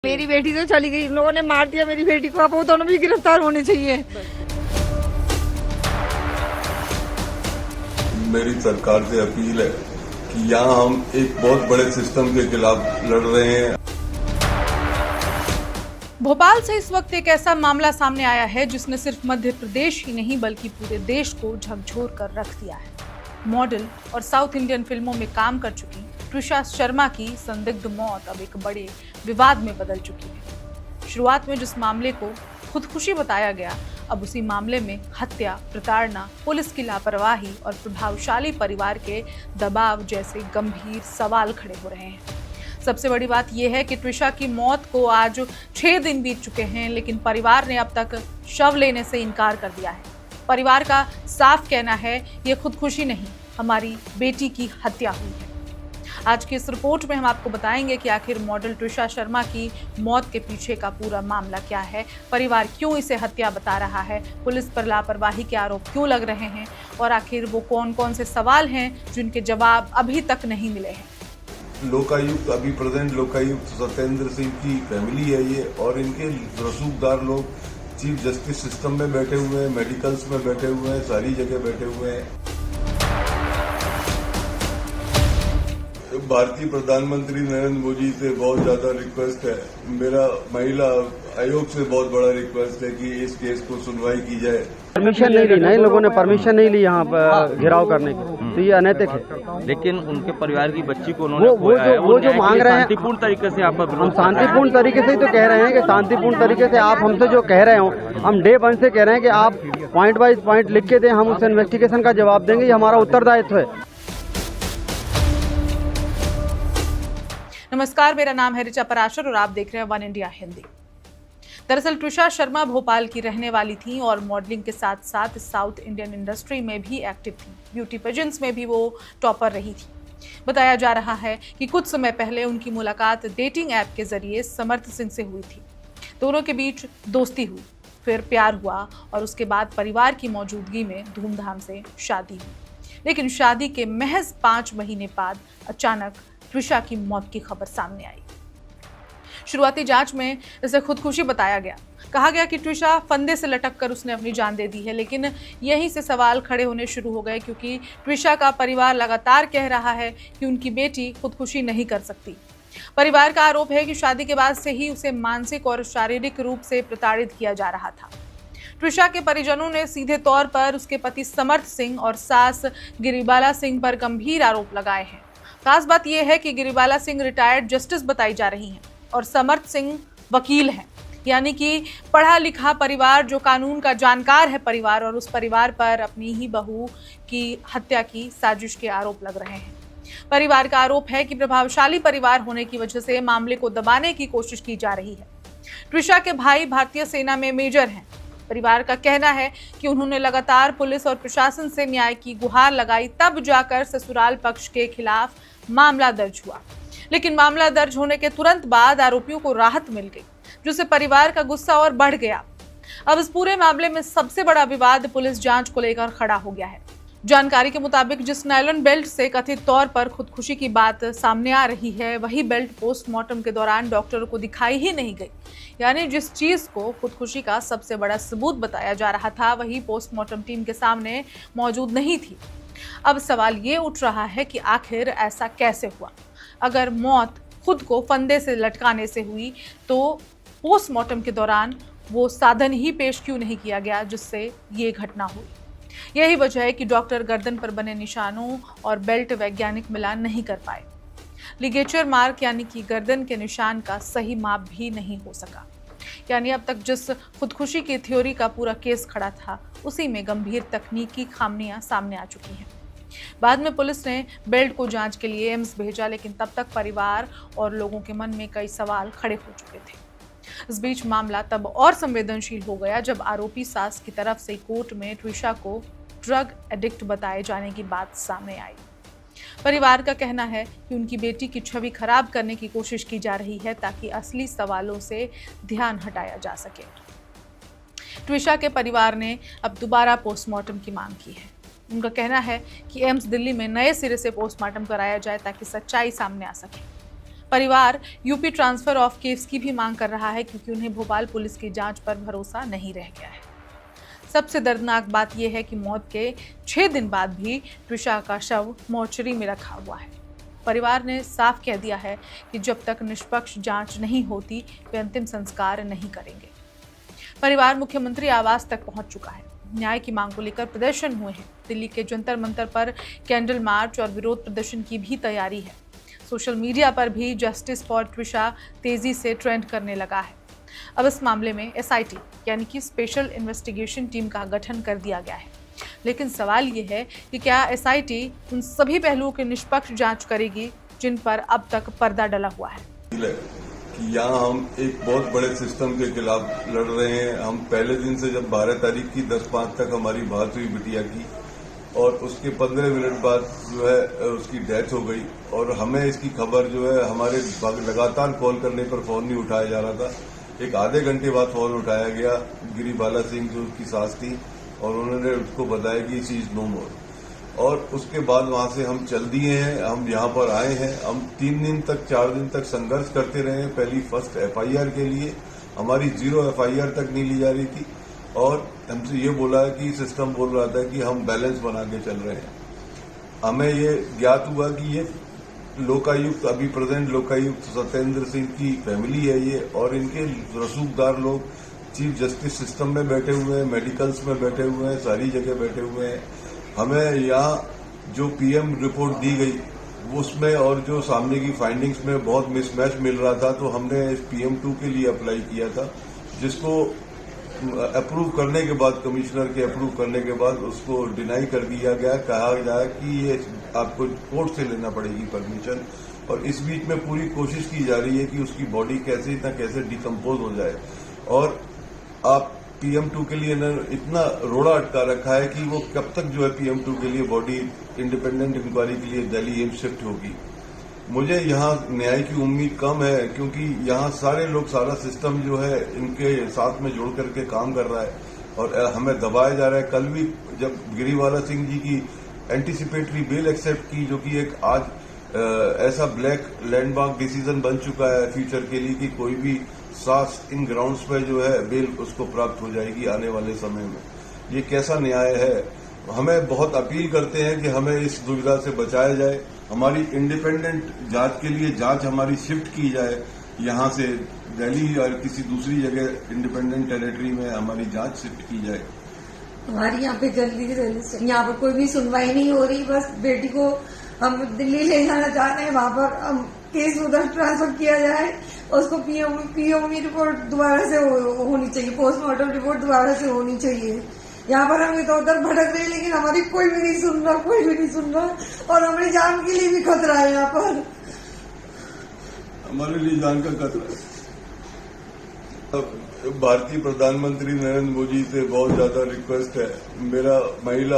मेरी बेटी तो चली गई, इन लोगों ने मार दिया मेरी बेटी को। अब वो दोनों भी गिरफ्तार होने चाहिए। मेरी सरकार से अपील है कि यहाँ हम एक बहुत बड़े सिस्टम के खिलाफ लड़ रहे हैं। भोपाल से इस वक्त एक ऐसा मामला सामने आया है जिसने सिर्फ मध्य प्रदेश ही नहीं बल्कि पूरे देश को झकझोर कर रख दिया है। मॉडल और साउथ इंडियन फिल्मों में काम कर चुकी ट्रिशा शर्मा की संदिग्ध मौत अब एक बड़े विवाद में बदल चुकी है। शुरुआत में जिस मामले को खुदकुशी बताया गया, अब उसी मामले में हत्या, प्रताड़ना, पुलिस की लापरवाही और प्रभावशाली परिवार के दबाव जैसे गंभीर सवाल खड़े हो रहे हैं। सबसे बड़ी बात यह है कि ट्रिशा की मौत को आज 6 दिन बीत चुके हैं, लेकिन परिवार ने अब तक शव लेने से इनकार कर दिया है। परिवार का साफ कहना है ये खुदकुशी नहीं, हमारी बेटी की हत्या हुई है। आज की इस रिपोर्ट में हम आपको बताएंगे कि आखिर मॉडल ट्रिशा शर्मा की मौत के पीछे का पूरा मामला क्या है, परिवार क्यों इसे हत्या बता रहा है, पुलिस पर लापरवाही के आरोप क्यों लग रहे हैं और आखिर वो कौन कौन से सवाल हैं जिनके जवाब अभी तक नहीं मिले हैं। लोकायुक्त, अभी प्रेजेंट लोकायुक्त सत्येंद्र सिंह की फैमिली है ये, और इनके रसूखदार लोग चीफ जस्टिस सिस्टम में बैठे हुए हैं, मेडिकल्स में बैठे हुए हैं, सारी जगह बैठे हुए हैं। भारतीय प्रधानमंत्री नरेंद्र मोदी से बहुत ज्यादा रिक्वेस्ट है, मेरा महिला आयोग से बहुत बड़ा रिक्वेस्ट है कि इस केस को सुनवाई की जाए। परमिशन नहीं ली ना, इन लोगों ने परमिशन नहीं ली यहाँ पर घिराव करने की, तो ये अनैतिक है। लेकिन उनके परिवार की बच्ची को उन्होंने वो जो मांग रहे हैं शांतिपूर्ण तरीके से आप हम शांतिपूर्ण तरीके से ही तो कह रहे हैं कि शांतिपूर्ण तरीके से आप हमसे जो कह रहे हो, हम डे 1 से कह रहे हैं कि आप पॉइंट वाइज पॉइंट लिख के दें, हम उस इन्वेस्टिगेशन का जवाब देंगे, ये हमारा उत्तरदायित्व है। नमस्कार, मेरा नाम है ऋचा पराशर और आप देख रहे हैं वन इंडिया हिंदी। दरअसल ट्रिशा शर्मा भोपाल की रहने वाली थी और मॉडलिंग के साथ साथ साउथ इंडियन इंडस्ट्री में भी एक्टिव थी। ब्यूटी पेजेंट्स में भी वो टॉपर रही थी। बताया जा रहा है कि कुछ समय पहले उनकी मुलाकात डेटिंग ऐप के जरिए समर्थ सिंह से हुई थी। दोनों के बीच दोस्ती हुई, फिर प्यार हुआ और उसके बाद परिवार की मौजूदगी में धूमधाम से शादी हुई। लेकिन शादी के महज 5 महीने बाद अचानक ट्रिशा की मौत की खबर सामने आई। शुरुआती जांच में इसे खुदकुशी बताया गया। कहा गया कि ट्रिशा फंदे से लटक कर उसने अपनी जान दे दी है, लेकिन यहीं से सवाल खड़े होने शुरू हो गए क्योंकि ट्रिशा का परिवार लगातार कह रहा है कि उनकी बेटी खुदकुशी नहीं कर सकती। परिवार का आरोप है कि शादी के बाद से ही उसे मानसिक और शारीरिक रूप से प्रताड़ित किया जा रहा था। ट्रिशा के परिजनों ने सीधे तौर पर उसके पति समर्थ सिंह और सास गिरिबाला सिंह पर गंभीर आरोप लगाए हैं। खास बात यह है कि गिरिबाला सिंह रिटायर्ड जस्टिस बताई जा रही हैं और समर्थ सिंह वकील हैं, यानी कि पढ़ा लिखा परिवार, जो कानून का जानकार है परिवार, और उस परिवार पर अपनी ही बहू की हत्या की साजिश के आरोप लग रहे हैं। परिवार का आरोप है कि प्रभावशाली परिवार होने की वजह से मामले को दबाने की कोशिश की जा रही है। ट्रिशा के भाई भारतीय सेना में मेजर हैं। परिवार का कहना है कि उन्होंने लगातार पुलिस और प्रशासन से न्याय की गुहार लगाई, तब जाकर ससुराल पक्ष के खिलाफ मामला दर्ज हुआ। लेकिन मामला दर्ज होने के तुरंत बाद आरोपियों को राहत मिल गई, जिससे परिवार का गुस्सा और बढ़ गया। अब इस पूरे मामले में सबसे बड़ा विवाद पुलिस जांच को लेकर खड़ा हो गया है। जानकारी के मुताबिक जिस नायलॉन बेल्ट से कथित तौर पर खुदकुशी की बात सामने आ रही है, वही बेल्ट पोस्टमार्टम के दौरान डॉक्टरों को दिखाई ही नहीं गई। यानी जिस चीज को खुदकुशी का सबसे बड़ा सबूत बताया जा रहा था, वही पोस्टमार्टम टीम के सामने मौजूद नहीं थी। अब सवाल ये उठ रहा है कि आखिर ऐसा कैसे हुआ? अगर मौत खुद को फंदे से लटकाने से हुई तो पोस्टमार्टम के दौरान वो साधन ही पेश क्यों नहीं किया गया जिससे ये घटना हुई? यही वजह है कि डॉक्टर गर्दन पर बने निशानों और बेल्ट वैज्ञानिक मिलान नहीं कर पाए। लिगेचर मार्क यानी कि गर्दन के निशान का सही माप भी नहीं हो सका। यानी अब तक जिस खुदकुशी की थ्योरी का पूरा केस खड़ा था, उसी में गंभीर तकनीकी खामियां सामने आ चुकी हैं। बाद में पुलिस ने बेल्ट को जांच के लिए एम्स भेजा, लेकिन तब तक परिवार और लोगों के मन में कई सवाल खड़े हो चुके थे। इस बीच मामला तब और संवेदनशील हो गया जब आरोपी सास की तरफ से कोर्ट में ट्रिशा को ड्रग एडिक्ट बताए जाने की बात सामने आई। परिवार का कहना है कि उनकी बेटी की छवि खराब करने की कोशिश की जा रही है ताकि असली सवालों से ध्यान हटाया जा सके। ट्रिशा के परिवार ने अब दोबारा पोस्टमार्टम की मांग की है। उनका कहना है कि एम्स दिल्ली में नए सिरे से पोस्टमार्टम कराया जाए ताकि सच्चाई सामने आ सके। परिवार यूपी ट्रांसफर ऑफ केस की भी मांग कर रहा है क्योंकि उन्हें भोपाल पुलिस की जांच पर भरोसा नहीं रह गया है। सबसे दर्दनाक बात यह है कि मौत के 6 दिन बाद भी ट्विशा का शव मोर्चरी में रखा हुआ है। परिवार ने साफ कह दिया है कि जब तक निष्पक्ष जांच नहीं होती वे अंतिम संस्कार नहीं करेंगे। परिवार मुख्यमंत्री आवास तक पहुंच चुका है। न्याय की मांग को लेकर प्रदर्शन हुए हैं। दिल्ली के जंतर मंतर पर कैंडल मार्च और विरोध प्रदर्शन की भी तैयारी है। सोशल मीडिया पर भी जस्टिस फॉर ट्विशा तेजी से ट्रेंड करने लगा है। अब इस मामले में SIT यानी कि स्पेशल इन्वेस्टिगेशन टीम का गठन कर दिया गया है। लेकिन सवाल ये है कि क्या SIT उन सभी पहलुओं की निष्पक्ष जांच करेगी जिन पर अब तक पर्दा डला हुआ है। कि यहाँ हम एक बहुत बड़े सिस्टम के खिलाफ लड़ रहे हैं। हम पहले दिन से जब 12 तारीख की 10/5 तक हमारी बात हुई बिटिया की और उसके 15 मिनट बाद जो है उसकी डेथ हो गई और हमें इसकी खबर जो है हमारे लगातार कॉल करने पर फोन नहीं उठाया जा रहा था। एक आधे घंटे बाद फोन उठाया गया। गिरिबाला सिंह जो उसकी सास थी और उन्होंने उसको बताया कि शी इज नो मोर और उसके बाद वहां से हम चल दिए हैं। हम यहाँ पर आए हैं। हम 3 दिन तक 4 दिन तक संघर्ष करते रहे। पहली फर्स्ट FIR के लिए हमारी 0 FIR तक नहीं ली जा रही थी और हमसे ये बोला है कि सिस्टम बोल रहा था कि हम बैलेंस बना के चल रहे हैं। हमें ये ज्ञात हुआ कि ये लोकायुक्त अभी प्रेजेंट लोकायुक्त सत्येंद्र सिंह की फैमिली है ये और इनके रसूखदार लोग चीफ जस्टिस सिस्टम में बैठे हुए हैं, मेडिकल्स में बैठे हुए हैं, सारी जगह बैठे हुए हैं। हमें यहाँ जो PM रिपोर्ट दी गई उसमें और जो सामने की फाइंडिंग्स में बहुत मिसमैच मिल रहा था तो हमने इस PM2 के लिए अप्लाई किया था जिसको अप्रूव करने के बाद कमिश्नर के अप्रूव करने के बाद उसको डिनाई कर दिया गया। कहा जाए कि ये आपको कोर्ट से लेना पड़ेगी परमिशन और इस बीच में पूरी कोशिश की जा रही है कि उसकी बॉडी कैसे न कैसे डिकम्पोज हो जाए और आप PM2 के लिए इतना रोड़ा अटका रखा है कि वो कब तक जो है PM2 के लिए बॉडी इंडिपेंडेंट इंक्वायरी के लिए दिल्ली एम्स शिफ्ट होगी। मुझे यहाँ न्याय की उम्मीद कम है क्योंकि यहाँ सारे लोग सारा सिस्टम जो है इनके साथ में जोड़ करके काम कर रहा है और हमें दबाया जा रहा है। कल भी जब गिरिबाला सिंह जी की एंटीसिपेटरी बेल एक्सेप्ट की जो कि एक आज ऐसा ब्लैक लैंडमार्क डिसीजन बन चुका है फ्यूचर के लिए कि कोई भी सास इन ग्राउंड्स पे जो है बेल उसको प्राप्त हो जाएगी आने वाले समय में। ये कैसा न्याय है? हमें बहुत अपील करते हैं कि हमें इस दुविधा से बचाया जाए। हमारी इंडिपेंडेंट जांच के लिए जांच हमारी शिफ्ट की जाए यहाँ से दिल्ली और किसी दूसरी जगह इंडिपेंडेंट टेरिटरी में हमारी जांच शिफ्ट की जाए। हमारी यहाँ पे जल्दी से यहाँ पर कोई भी सुनवाई नहीं हो रही। बस बेटी को हम दिल्ली ले जाना चाहते हैं। वहाँ पर हम केस उधर ट्रांसफर किया जाए। उसको POV रिपोर्ट दोबारा से होनी चाहिए, पोस्टमार्टम रिपोर्ट दोबारा से होनी चाहिए। यहाँ पर हम इधर उधर भटक रहे हैं लेकिन हमारी कोई भी नहीं सुन रहा, कोई भी नहीं सुन रहा और हमारी जान के लिए भी खतरा है। यहाँ पर हमारे लिए जान का खतरा है। भारतीय प्रधानमंत्री नरेंद्र मोदी से बहुत ज्यादा रिक्वेस्ट है। मेरा महिला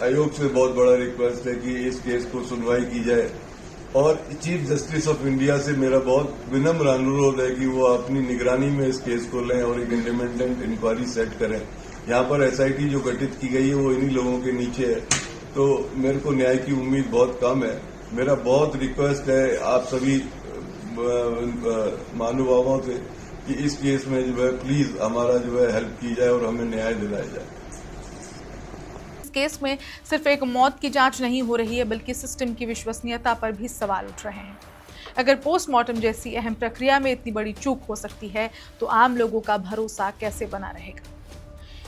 आयोग से बहुत बड़ा रिक्वेस्ट है कि इस केस को सुनवाई की जाए और चीफ जस्टिस ऑफ इंडिया से मेरा बहुत विनम्र अनुरोध है कि वो अपनी निगरानी में इस केस को लें और एक इंडिपेंडेंट इंक्वायरी सेट करें। यहाँ पर SIT जो गठित की गई है वो इन्हीं लोगों के नीचे है तो मेरे को न्याय की उम्मीद बहुत कम है। मेरा बहुत रिक्वेस्ट है आप सभी महानुभावों से कि इस केस में जो है प्लीज हमारा जो है हेल्प की जाए और हमें न्याय दिलाया जाए। इस केस में सिर्फ एक मौत की जांच नहीं हो रही है बल्कि सिस्टम की विश्वसनीयता पर भी सवाल उठ रहे हैं। अगर पोस्टमार्टम जैसी अहम प्रक्रिया में इतनी बड़ी चूक हो सकती है तो आम लोगों का भरोसा कैसे बना रहेगा?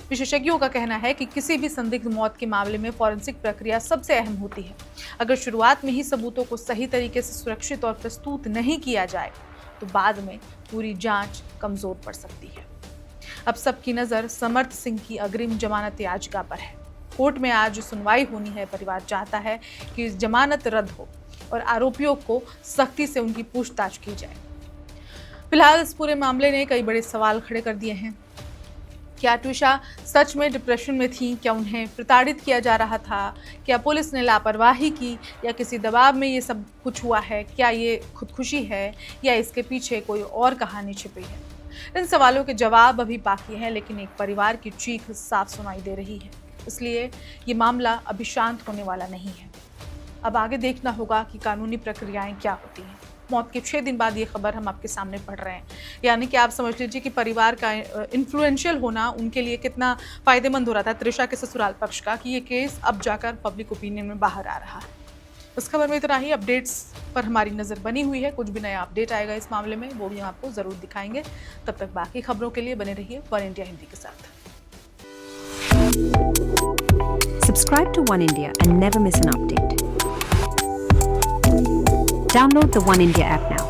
विशेषज्ञों का कहना है कि किसी भी संदिग्ध मौत के मामले में फॉरेंसिक प्रक्रिया सबसे अहम होती है। अगर शुरुआत में ही सबूतों को सही तरीके से सुरक्षित और प्रस्तुत नहीं किया जाए तो बाद में पूरी जांच कमजोर पड़ सकती है। अब सबकी नजर समर्थ सिंह की अग्रिम जमानत याचिका पर है। कोर्ट में आज सुनवाई होनी है। परिवार चाहता है कि जमानत रद्द हो और आरोपियों को सख्ती से उनकी पूछताछ की जाए। फिलहाल इस पूरे मामले ने कई बड़े सवाल खड़े कर दिए हैं। क्या ट्विशा सच में डिप्रेशन में थी? क्या उन्हें प्रताड़ित किया जा रहा था? क्या पुलिस ने लापरवाही की या किसी दबाव में ये सब कुछ हुआ है? क्या ये खुदकुशी है या इसके पीछे कोई और कहानी छिपी है? इन सवालों के जवाब अभी बाकी हैं, लेकिन एक परिवार की चीख साफ सुनाई दे रही है। इसलिए ये मामला अभी शांत होने वाला नहीं है। अब आगे देखना होगा कि कानूनी प्रक्रियाएं क्या होती हैं। मौत के 6 दिन बाद ये खबर हम आपके सामने पढ़ रहे हैं। यानी कि आप समझ लीजिए कि परिवार का इन्फ्लुएंशियल होना उनके लिए कितना फ़ायदेमंद हो रहा था त्रिशा के ससुराल पक्ष का, कि ये केस अब जाकर पब्लिक ओपिनियन में बाहर आ रहा है। इस खबर में इतना ही। अपडेट्स पर हमारी नज़र बनी हुई है, कुछ भी नया अपडेट आएगा इस मामले में वो भी हम आपको ज़रूर दिखाएंगे। तब तक बाकी खबरों के लिए बने रहिए वन इंडिया हिंदी के साथ। Subscribe to One India and never miss an update. Download the One India app now.